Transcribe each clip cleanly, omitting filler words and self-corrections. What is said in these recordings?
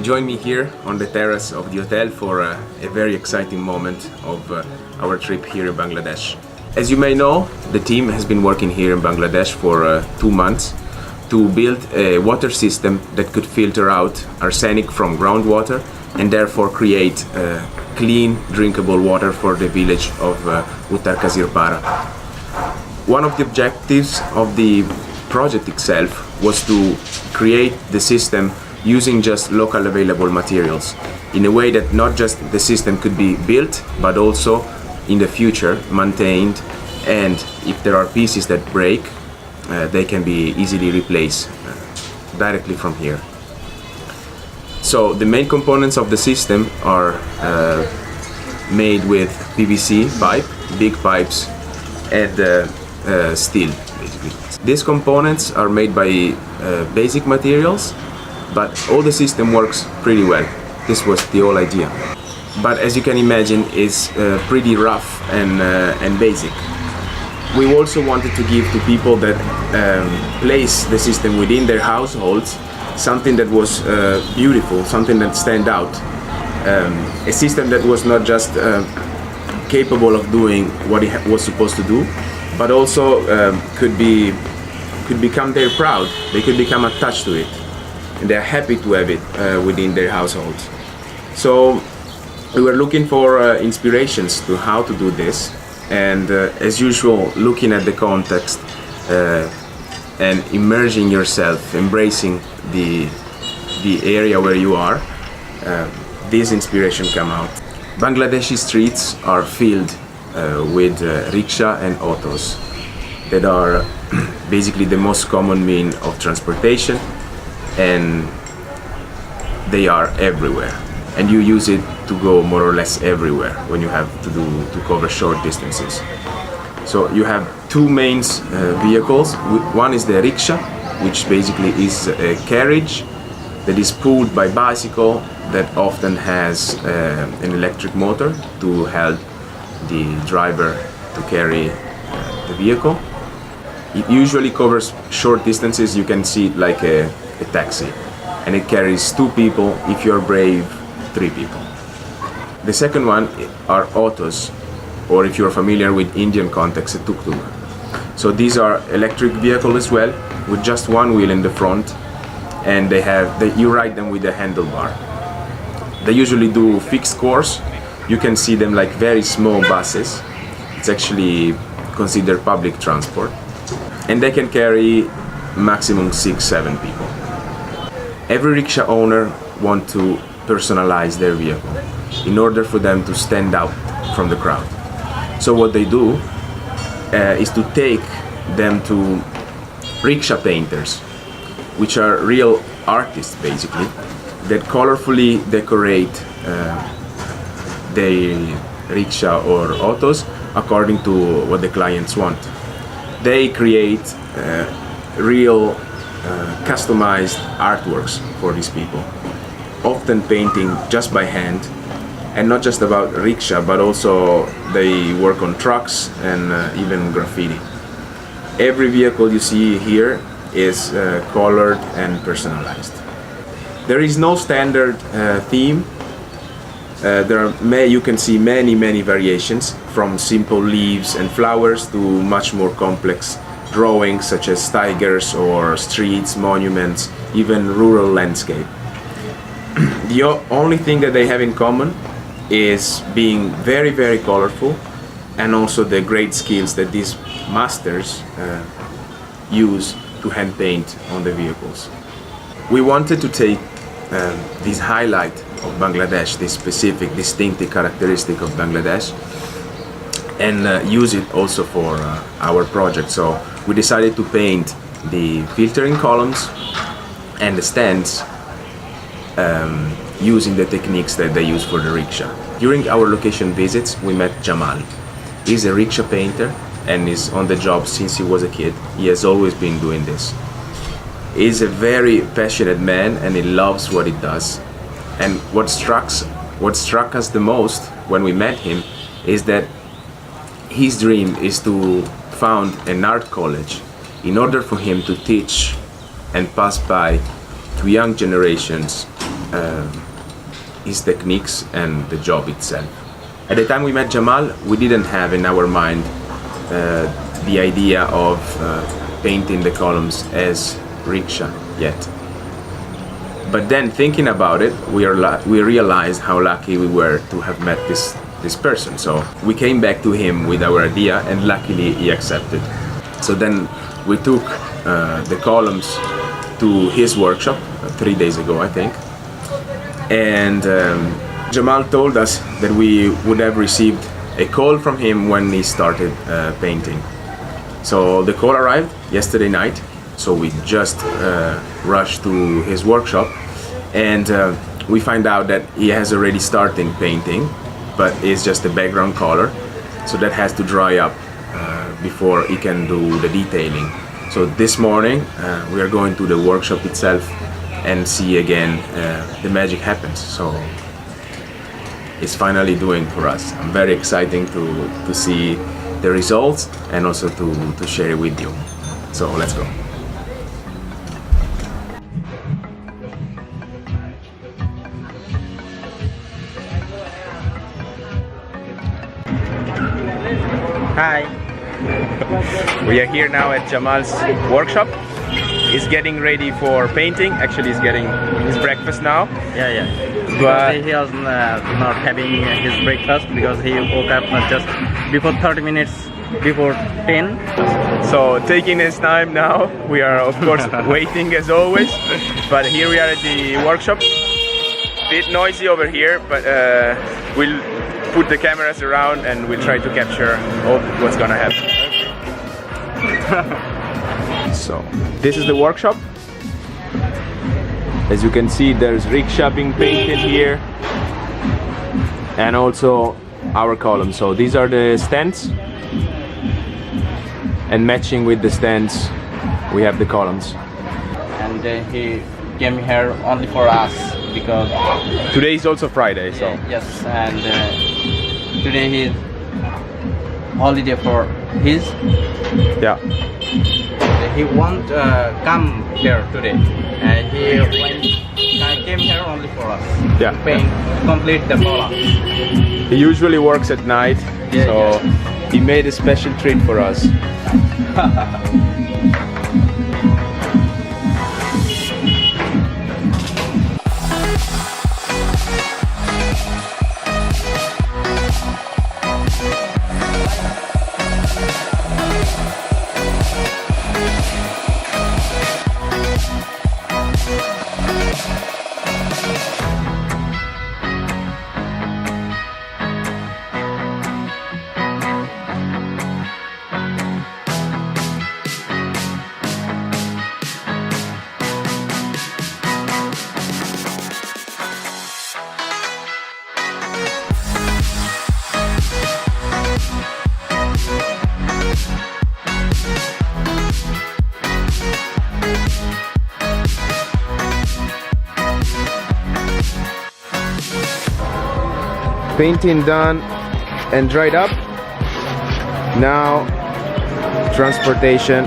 join me here on the terrace of the hotel for a very exciting moment of our trip here in Bangladesh. As you may know, the team has been working here in Bangladesh for 2 months to build a water system that could filter out arsenic from groundwater and therefore create clean, drinkable water for the village of Uttar Kazirpara. One of the objectives of the project itself was to create the system using just local available materials in a way that not just the system could be built but also in the future maintained, and if there are pieces that break they can be easily replaced directly from here. So the main components of the system are made with PVC pipe, big pipes, and steel basically. These components are made by basic materials, but all the system works pretty well. This was the whole idea. But as you can imagine, it's pretty rough and basic. We also wanted to give to people that place the system within their households something that was beautiful, something that stand out. A system that was not just capable of doing what it was supposed to do, but also could become their proud. They could become attached to it, and they're happy to have it within their households. So we were looking for inspirations to how to do this, and as usual, looking at the context and immersing yourself, embracing the area where you are, this inspiration come out. Bangladeshi streets are filled with rickshaw and autos that are basically the most common mean of transportation, and they are everywhere, and you use it to go more or less everywhere when you have to cover short distances. So you have two main vehicles. One is the rickshaw, which basically is a carriage that is pulled by bicycle that often has an electric motor to help the driver to carry the vehicle. It usually covers short distances. You can see it like a taxi, and it carries 2 people, if you're brave, 3 people. The second one are autos, or if you're familiar with Indian context, a tuk-tuk. So these are electric vehicles as well, with just one wheel in the front, and you ride them with a handlebar. They usually do fixed course. You can see them like very small buses. It's actually considered public transport, and they can carry maximum 6-7 people. Every rickshaw owner wants to personalize their vehicle in order for them to stand out from the crowd. So what they do is to take them to rickshaw painters, which are real artists basically, that colorfully decorate the rickshaw or autos according to what the clients want. They create real customized artworks for these people, often painting just by hand, and not just about rickshaw, but also they work on trucks and even graffiti. Every vehicle you see here is colored and personalized. There is no standard theme. You can see many variations, from simple leaves and flowers to much more complex drawings such as tigers or streets, monuments, even rural landscape. The only thing that they have in common is being very colorful, and also the great skills that these masters use to hand paint on the vehicles. We wanted to take this highlight of Bangladesh, this specific distinctive characteristic of Bangladesh, and use it also for our project. So we decided to paint the filtering columns and the stands using the techniques that they use for the rickshaw. During our location visits, we met Jamal. He's a rickshaw painter and is on the job since he was a kid. He has always been doing this. He's a very passionate man and he loves what he does. And what struck us the most when we met him is that his dream is to found an art college in order for him to teach and pass by to young generations his techniques and the job itself. At the time we met Jamal, we didn't have in our mind the idea of painting the columns as rickshaw yet. But then thinking about it, we realized how lucky we were to have met this person. So we came back to him with our idea, and luckily he accepted. So then we took the columns to his workshop 3 days ago, I think. And Jamal told us that we would have received a call from him when he started painting. So the call arrived yesterday night, so we just rushed to his workshop, and we find out that he has already started painting, but it's just a background color, so that has to dry up before he can do the detailing. So this morning we are going to the workshop itself and see again the magic happens. So it's finally doing for us. I'm very excited to see the results and also to share it with you. So let's go. Hi. We are here now at Jamal's workshop. He's getting ready for painting. Actually, he's getting his breakfast now. Yeah. But he was not having his breakfast because he woke up just before 30 minutes before 10. So taking his time now. We are of course waiting as always. But here we are at the workshop. Bit noisy over here, but we'll put the cameras around and we'll try to capture all what's gonna happen. So this is the workshop. As you can see, there's rickshaw being painted here, and also our columns. So these are the stands, and matching with the stands we have the columns. And he came here only for us because today is also Friday, so yes, and today he's holiday for his. Yeah. He won't come here today, and he came here only for us. Yeah. To paint, complete the column. He usually works at night, so he made a special treat for us. Painting done and dried up. Now transportation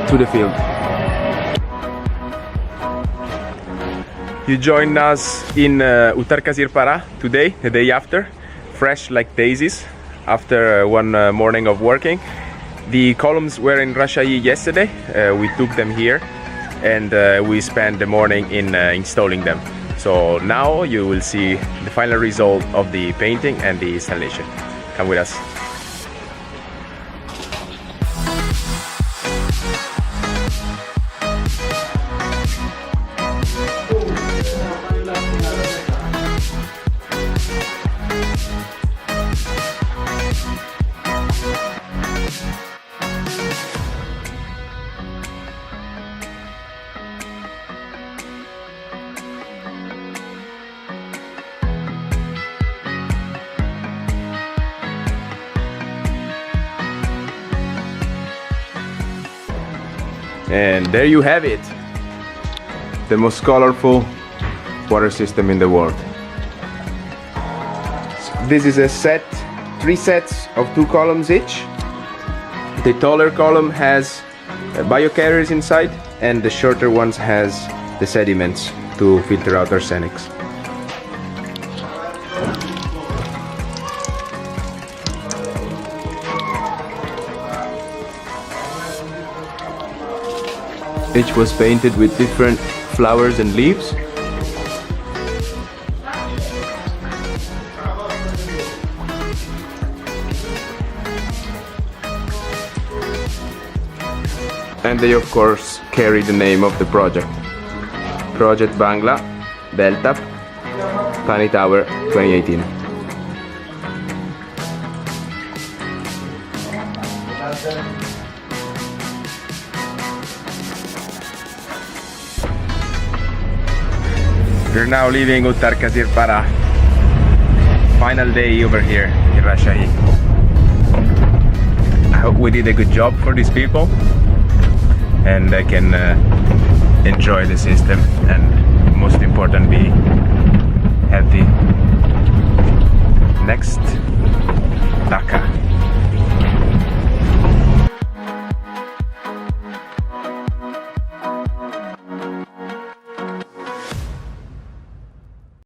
to the field. You joined us in Uttar Kasirpara today, the day after, fresh like daisies after one morning of working. The columns were in Rajshahi yesterday. We took them here and we spent the morning in installing them. So now you will see the final result of the painting and the installation. Come with us. And there you have it, the most colorful water system in the world. So this is a set, 3 sets of 2 columns each. The taller column has biocarriers inside, and the shorter ones has the sediments to filter out arsenics. Each was painted with different flowers and leaves. And they of course carry the name of the project. Project Bangla, DELTAP, Pani Tower 2018. We're now leaving Uttar Kazirpara. Final day over here in Rajshahi. I hope we did a good job for these people and I can enjoy the system and most important be healthy. Next, Dhaka.